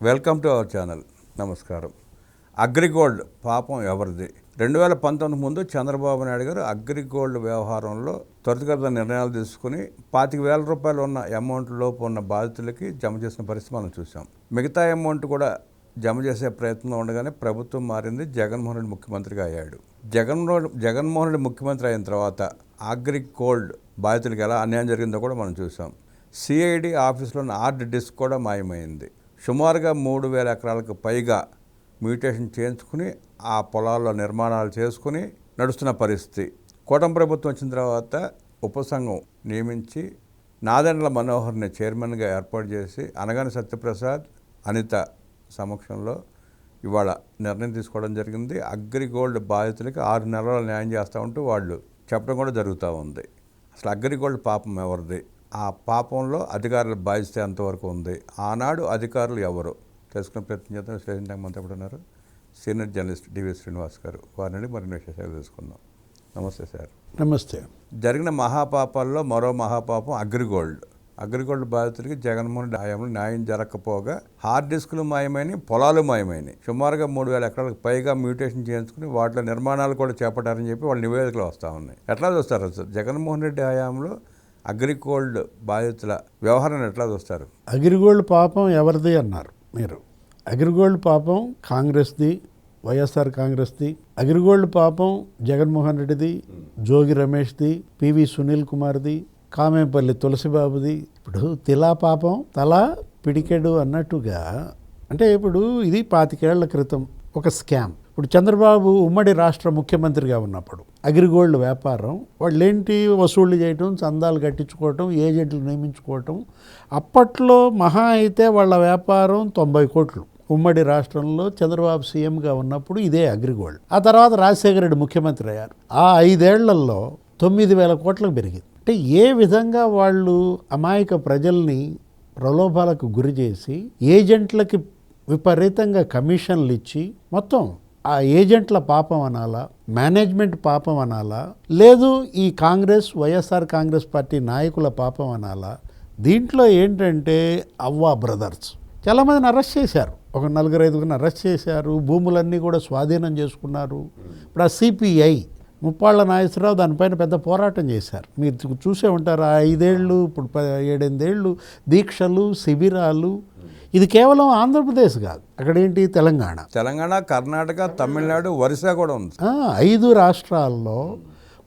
Welcome to our channel. నమస్కారం. అగ్రిగోల్డ్ పాపం ఎవరిది? 2019 ముందు చంద్రబాబు నాయుడు గారు అగ్రిగోల్డ్ వ్యవహారంలో త్వరితగతిన నిర్ణయాలు తీసుకుని 25,000 రూపాయలు ఉన్న అమౌంట్ లోపు ఉన్న బాధితులకి జమ చేసిన పరిస్థితి మనం చూసాం. మిగతా అమౌంట్ కూడా జమ చేసే ప్రయత్నం ఉండగానే ప్రభుత్వం మారింది. జగన్మోహన్ రెడ్డి ముఖ్యమంత్రిగా అయ్యాడు. జగన్మోహన్ రెడ్డి ముఖ్యమంత్రి అయిన తర్వాత అగ్రిగోల్డ్ బాధితులకి ఎలా అన్యాయం జరిగిందో కూడా మనం చూసాం. సిఐడి ఆఫీస్లో ఉన్న హార్డ్ డిస్క్ కూడా మాయమైంది. సుమారుగా 3,000 ఎకరాలకు పైగా మ్యూటేషన్ చేయించుకుని ఆ పొలాల్లో నిర్మాణాలు చేసుకుని నడుస్తున్న పరిస్థితి. కూటమి ప్రభుత్వం వచ్చిన తర్వాత ఉపసంఘం నియమించి నాదెండ్ల మనోహర్ని చైర్మన్గా ఏర్పాటు చేసి అనగాని సత్యప్రసాద్, అనిత సమక్షంలో ఇవాళ నిర్ణయం తీసుకోవడం జరిగింది. అగ్రిగోల్డ్ బాధితులకి 6 నెలల న్యాయం చేస్తూ ఉంటూ వాళ్ళు చెప్పడం కూడా జరుగుతూ ఉంది. అసలు అగ్రిగోల్డ్ పాపం ఎవరిది? ఆ పాపంలో అధికారుల బాధ్యత ఎంతవరకు ఉంది? ఆనాడు అధికారులు ఎవరు తెలుసుకునే ప్రయత్నం చేద్దాం. విశ్లేషించడానికి మనతో ఉన్నారు సీనియర్ జర్నలిస్ట్ డివి శ్రీనివాస్ గారు. వారిని మరిన్ని విశేషాలు తెలుసుకుందాం. నమస్తే సార్. నమస్తే. జరిగిన మహాపాపాల్లో మరో మహాపాపం అగ్రిగోల్డ్ బాధితులకి జగన్మోహన్ రెడ్డి హయాంలో న్యాయం జరగకపోగా హార్డ్ డిస్కులు మాయమైనవి, పొలాలు మాయమైనవి. సుమారుగా 3,000 ఎకరాలకు పైగా మ్యూటేషన్ చేయించుకుని వాటిలో నిర్మాణాలు కూడా చేపట్టారని చెప్పి వాళ్ళ నివేదికలు వస్తూ ఉన్నాయి. ఎట్లా చూస్తారు సార్ జగన్మోహన్ రెడ్డి హయాంలో అగ్రిగోల్డ్ బాధితుల వ్యవహారాన్ని ఎట్లా చూస్తారు? అగ్రిగోల్డ్ పాపం ఎవరిది అన్నారు మీరు. అగ్రిగోల్డ్ పాపం కాంగ్రెస్ది, వైఎస్ఆర్ కాంగ్రెస్ది. అగ్రిగోల్డ్ పాపం జగన్మోహన్ రెడ్డిది, జోగి రమేష్ది, పివి సునీల్ కుమార్ది, కామేపల్లి తులసిబాబుది. ఇప్పుడు తిలా పాపం తలా పిడికెడు అన్నట్టుగా, అంటే ఇప్పుడు ఇది 25 ఏళ్ల క్రితం ఒక స్కామ్. ఇప్పుడు చంద్రబాబు ఉమ్మడి రాష్ట్ర ముఖ్యమంత్రిగా ఉన్నప్పుడు అగ్రిగోల్డ్ వ్యాపారం వాళ్ళేంటి వసూళ్లు చేయటం, చందాలు కట్టించుకోవటం, ఏజెంట్లు నియమించుకోవటం. అప్పట్లో మహా అయితే వాళ్ళ వ్యాపారం 90 కోట్లు. ఉమ్మడి రాష్ట్రంలో చంద్రబాబు సీఎంగా ఉన్నప్పుడు ఇదే అగ్రిగోల్డ్. ఆ తర్వాత రాజశేఖర రెడ్డి ముఖ్యమంత్రి అయ్యారు. ఆ 5 ఏళ్లలో 9,000 కోట్లకు పెరిగింది. అంటే ఏ విధంగా వాళ్ళు అమాయక ప్రజల్ని ప్రలోభాలకు గురి చేసి ఏజెంట్లకి విపరీతంగా కమిషన్లు ఇచ్చి, మొత్తం ఆ ఏజెంట్ల పాపం అనాలా, మేనేజ్మెంట్ పాపం అనాలా, లేదు ఈ వైఎస్ఆర్ కాంగ్రెస్ పార్టీ నాయకుల పాపం అనాలా? దీంట్లో ఏంటంటే అవ్వా బ్రదర్స్ చాలామందిని అరెస్ట్ చేశారు. ఒక 4-5 అరెస్ట్ చేశారు. భూములన్నీ కూడా స్వాధీనం చేసుకున్నారు. ఇప్పుడు ఆ సిపిఐ ముప్పాళ్ళ నాగేశ్వరరావు దానిపైన పెద్ద పోరాటం చేశారు. మీరు చూసే ఉంటారు. ఆ 5 ఏళ్ళు, ఇప్పుడు 7-8 ఏళ్ళు దీక్షలు, శిబిరాలు. ఇది కేవలం ఆంధ్రప్రదేశ్ కాదు, అక్కడేంటి తెలంగాణ, కర్ణాటక, తమిళనాడు, ఒరిస్సా కూడా ఉంది. 5 రాష్ట్రాల్లో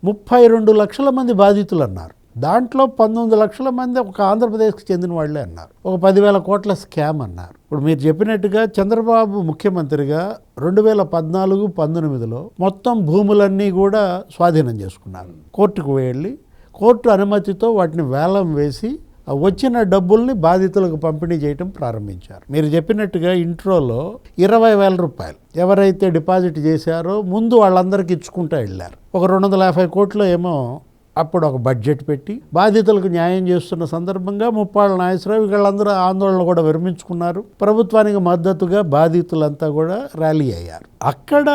32 లక్షల మంది బాధితులు అన్నారు. దాంట్లో 19 లక్షల మంది ఒక ఆంధ్రప్రదేశ్కి చెందిన వాళ్ళే అన్నారు. ఒక 10,000 కోట్ల స్కామ్ అన్నారు. ఇప్పుడు మీరు చెప్పినట్టుగా చంద్రబాబు ముఖ్యమంత్రిగా 2014-19లో మొత్తం భూములన్నీ కూడా స్వాధీనం చేసుకున్నారు. కోర్టుకు వెళ్ళి కోర్టు అనుమతితో వాటిని వేలం వేసి వచ్చిన డబ్బుల్ని బాధితులకు పంపిణీ చేయటం ప్రారంభించారు. మీరు చెప్పినట్టుగా ఇంట్రోలో 20,000 రూపాయలు ఎవరైతే డిపాజిట్ చేశారో ముందు వాళ్ళందరికీ ఇచ్చుకుంటూ వెళ్ళారు. ఒక 250 కోట్లు ఏమో అప్పుడు ఒక బడ్జెట్ పెట్టి బాధితులకు న్యాయం చేస్తున్న సందర్భంగా ముప్పాళ్ళ నాగేశ్వరరావు వీళ్ళందరూ ఆందోళన కూడా విరమించుకున్నారు. ప్రభుత్వానికి మద్దతుగా బాధితులంతా కూడా ర్యాలీ అయ్యారు. అక్కడ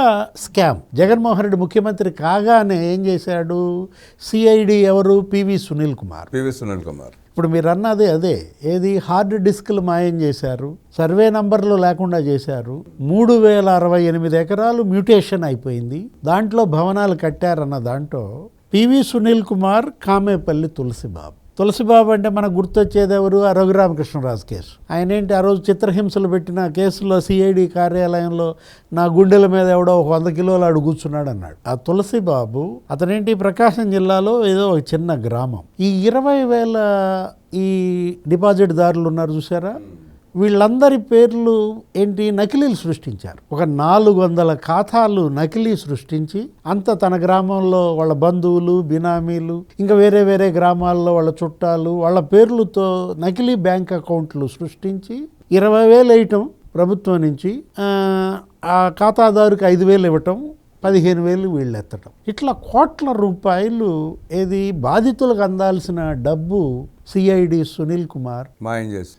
స్కామ్. జగన్మోహన్ రెడ్డి ముఖ్యమంత్రి కాగానే ఏం చేశాడు? సిఐడి ఎవరు? పివి సునీల్ కుమార్. ఇప్పుడు మీరు అన్నది అదే. ఏది? హార్డ్ డిస్క్లు మాయం చేశారు, సర్వే నంబర్లు లేకుండా చేశారు, 3,068 ఎకరాలు మ్యూటేషన్ అయిపోయింది, దాంట్లో భవనాలు కట్టారన్న దాంట్లో పివి సునీల్ కుమార్, కామేపల్లి తులసిబాబు అంటే మనకు గుర్తొచ్చేది ఎవరు? ఆ రఘురామకృష్ణరాజు కేసు. ఆయన ఏంటి ఆ రోజు చిత్రహింసలు పెట్టిన కేసులో సిఐడి కార్యాలయంలో నా గుండెల మీద ఎవడో 100 కిలోలు అడుగు కూర్చున్నాడు అన్నాడు. ఆ తులసిబాబు అతనేంటి ప్రకాశం జిల్లాలో ఏదో ఒక చిన్న గ్రామం. ఈ 20,000 ఈ డిపాజిట్దారులు ఉన్నారు చూసారా, వీళ్ళందరి పేర్లు ఏంటి? నకిలీలు సృష్టించారు. ఒక 400 ఖాతాలు నకిలీ సృష్టించి అంత తన గ్రామంలో వాళ్ళ బంధువులు, బినామీలు, ఇంకా వేరే వేరే గ్రామాల్లో వాళ్ళ చుట్టాలు వాళ్ళ పేర్లతో నకిలీ బ్యాంక్ అకౌంట్లు సృష్టించి 20,000 వేయటం ప్రభుత్వం నుంచి, ఆ ఖాతాదారుకి 5,000 ఇవ్వటం, 15,000 వీళ్ళు ఎత్తటం. ఇట్లా కోట్ల రూపాయలు ఏది బాధితులకు అందాల్సిన డబ్బు సిఐడి సునీల్ కుమార్,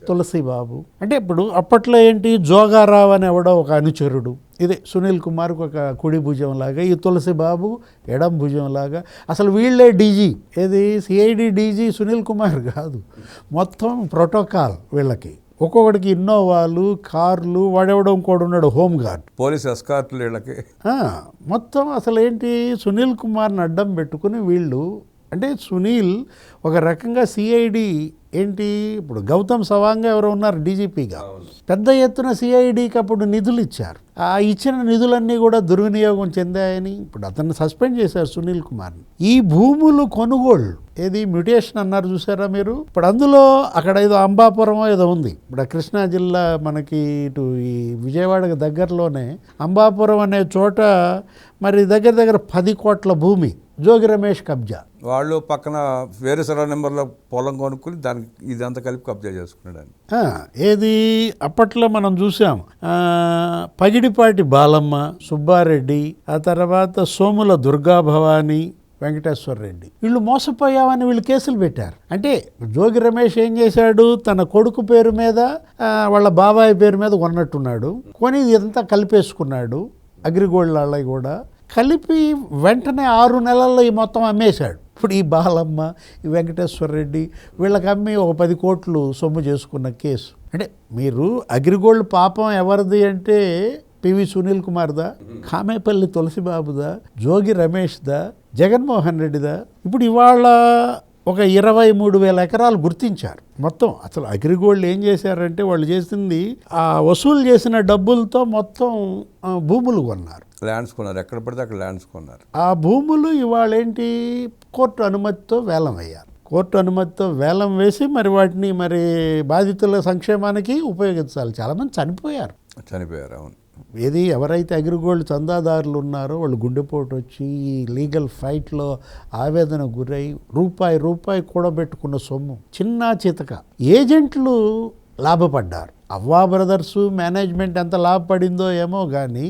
తులసిబాబు. అంటే ఇప్పుడు అప్పట్లో ఏంటి? జోగారావు అని ఎవడో ఒక అనుచరుడు, ఇదే సునీల్ కుమార్కు ఒక కుడి భుజం లాగా, ఈ తులసిబాబు ఎడం భుజం లాగా. అసలు వీళ్ళే డీజీ. ఏది? సిఐడి డీజీ సునీల్ కుమార్ కాదు, మొత్తం ప్రోటోకాల్ వీళ్ళకి. ఒక్కొక్కడికి ఇన్నోవాలు, కార్లు, వాడెవడం ఇంకోడు ఉన్నాడు హోమ్ గార్డ్. పోలీస్ ఎస్కార్ట్లు వీళ్ళకి. మొత్తం అసలు ఏంటి, సునీల్ కుమార్ని అడ్డం పెట్టుకుని వీళ్ళు, అంటే సునీల్ ఒక రకంగా సిఐడి ఏంటి, ఇప్పుడు గౌతమ్ సవాంగ్ ఎవరో ఉన్నారు డీజీపీగా, పెద్ద ఎత్తున సిఐడికి అప్పుడు నిధులు ఇచ్చారు. ఆ ఇచ్చిన నిధులన్నీ కూడా దుర్వినియోగం చెందాయని ఇప్పుడు అతన్ని సస్పెండ్ చేశారు సునీల్ కుమార్ని. ఈ భూములు కొనుగోళ్ళు ఏది మ్యూటేషన్ అన్నారు చూసారా మీరు, ఇప్పుడు అందులో అక్కడ ఏదో అంబాపురం ఏదో ఉంది, ఇప్పుడు కృష్ణా జిల్లా మనకి ఇటు ఈ విజయవాడకి దగ్గరలోనే అంబాపురం అనే చోట మరి దగ్గర దగ్గర 10 కోట్ల భూమి జోగి రమేష్ కబ్జా. వాళ్ళు పక్కన వేరే సర్వ నెంబర్లో పొలం కొనుక్కుని దానికి ఇదంతా కలిపి కబ్జా చేసుకున్నాడు. ఏది అప్పట్లో మనం చూసాం, పగిడిపాటి బాలమ్మ, సుబ్బారెడ్డి, ఆ తర్వాత సోముల దుర్గాభవాని, వెంకటేశ్వర రెడ్డి, వీళ్ళు మోసపోయామని వీళ్ళు కేసులు పెట్టారు. అంటే జోగి రమేష్ ఏం చేశాడు, తన కొడుకు పేరు మీద వాళ్ళ బాబాయ్ పేరు మీద కొన్నట్టున్నాడు, కొని ఇదంతా కలిపేసుకున్నాడు. అగ్రిగోల్డ్ వాళ్ళవి కూడా కలిపి వెంటనే 6 నెలల్లో ఈ మొత్తం అమ్మేశాడు. ఇప్పుడు ఈ బాలమ్మ, ఈ వెంకటేశ్వర రెడ్డి వీళ్ళకి అమ్మి ఒక 10 కోట్లు సొమ్ము చేసుకున్న కేసు. అంటే మీరు అగ్రిగోల్డ్ పాపం ఎవరిది అంటే పివి సునీల్ కుమార్దా, కామేపల్లి తులసిబాబుదా, జోగి రమేష్దా, జగన్మోహన్ రెడ్డిదా. ఇప్పుడు ఇవాళ ఒక 23,000 ఎకరాలు గుర్తించారు మొత్తం. అసలు అగ్రిగోల్డ్ ఏం చేశారంటే వాళ్ళు చేసింది ఆ వసూలు చేసిన డబ్బులతో మొత్తం భూములు కొన్నారు, ల్యాండ్స్ కొన్నారు, ఎక్కడ పడితే అక్కడ ల్యాండ్స్ కొన్నారు. ఆ భూములు ఇవాళ ఏంటి, కోర్టు అనుమతితో వేలం వేయాలి. కోర్టు అనుమతితో వేలం వేసి మరి వాటిని మరి బాధితుల సంక్షేమానికి ఉపయోగించాలి. చాలామంది చనిపోయారు. అవును. ఏది ఎవరైతే అగ్రిగోల్డ్ చందాదారులు ఉన్నారో వాళ్ళు గుండెపోటు వచ్చి ఈ లీగల్ ఫైట్లో ఆవేదన గురై రూపాయి కూడబెట్టుకున్న సొమ్ము చిన్న చితక ఏజెంట్లు లాభపడ్డారు. అవ్వా బ్రదర్సు మేనేజ్మెంట్ ఎంత లాభపడిందో ఏమో కానీ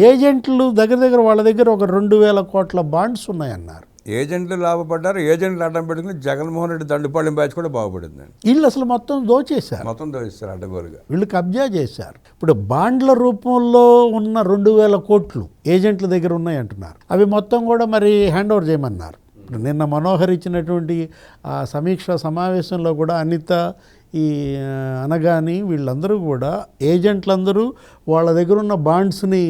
ఏజెంట్లు దగ్గర వాళ్ళ దగ్గర ఒక 2,000 కోట్ల బాండ్స్ ఉన్నాయన్నారు. ఏజెంట్లు లాభపడ్డారు. ఏజెంట్లు అడ్డం పెట్టుకుని జగన్మోహన్ రెడ్డి దండుపాళెం బ్యాచ్ కూడా బాగుపడిందండి. వీళ్ళు అసలు మొత్తం దోచేశారు, అడ్డగోలుగా వీళ్ళు కబ్జా చేశారు. ఇప్పుడు బాండ్ల రూపంలో ఉన్న 2,000 కోట్లు ఏజెంట్ల దగ్గర ఉన్నాయి అంటున్నారు. అవి మొత్తం కూడా మరి హ్యాండ్ ఓవర్ చేయమన్నారు. ఇప్పుడు నిన్న మనోహర్ ఇచ్చినటువంటి ఆ సమీక్ష సమావేశంలో కూడా అనిత, ఈ అనగాని వీళ్ళందరూ కూడా ఏజెంట్లందరూ వాళ్ళ దగ్గర ఉన్న బాండ్స్ని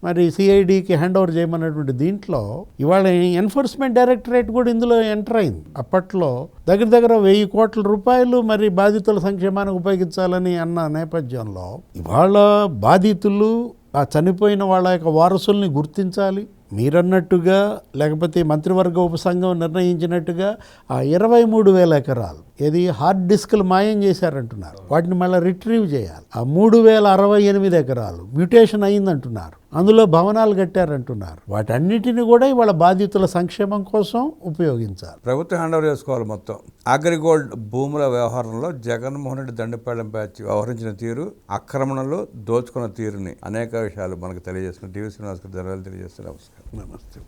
మరి సిఐడికి హ్యాండ్ ఓవర్ చేయమన్నటువంటి దీంట్లో ఇవాళ ఎన్ఫోర్స్మెంట్ డైరెక్టరేట్ కూడా ఇందులో ఎంటర్ అయింది. అప్పట్లో దగ్గర 1,000 కోట్ల రూపాయలు మరి బాధితుల సంక్షేమానికి ఉపయోగించాలని అన్న నేపథ్యంలో ఇవాళ బాధితులు ఆ చనిపోయిన వాళ్ళ యొక్క వారసుల్ని గుర్తించాలి. మీరన్నట్టుగా లేకపోతే మంత్రివర్గ ఉపసంఘం నిర్ణయించినట్టుగా ఆ 23,000 ఎకరాలు ఏది హార్డ్ డిస్క్లు మాయం చేశారంటున్నారు, వాటిని మళ్ళీ రిట్రీవ్ చేయాలి. ఆ 3,068 ఎకరాలు మ్యూటేషన్ అయిందంటున్నారు, అందులో భవనాలు కట్టారంటున్నారు. వాటన్నిటిని కూడా ఇవాళ బాధితుల సంక్షేమం కోసం ఉపయోగించాలి. ప్రభుత్వం హ్యాండ్ ఓవర్ చేసుకోవాలి మొత్తం. అగ్రిగోల్డ్ భూముల వ్యవహారంలో జగన్మోహన్ రెడ్డి దండుపాళెం బ్యాచ్ వ్యవహరించిన తీరు, ఆక్రమణలు, దోచుకున్న తీరుని అనేక విషయాలు మనకు తెలియజేస్తున్న టీవీ శ్రీనివాస్ గారు ధన్యవాదాలు తెలియజేస్తున్నారు. నమస్కారం. నమస్తే.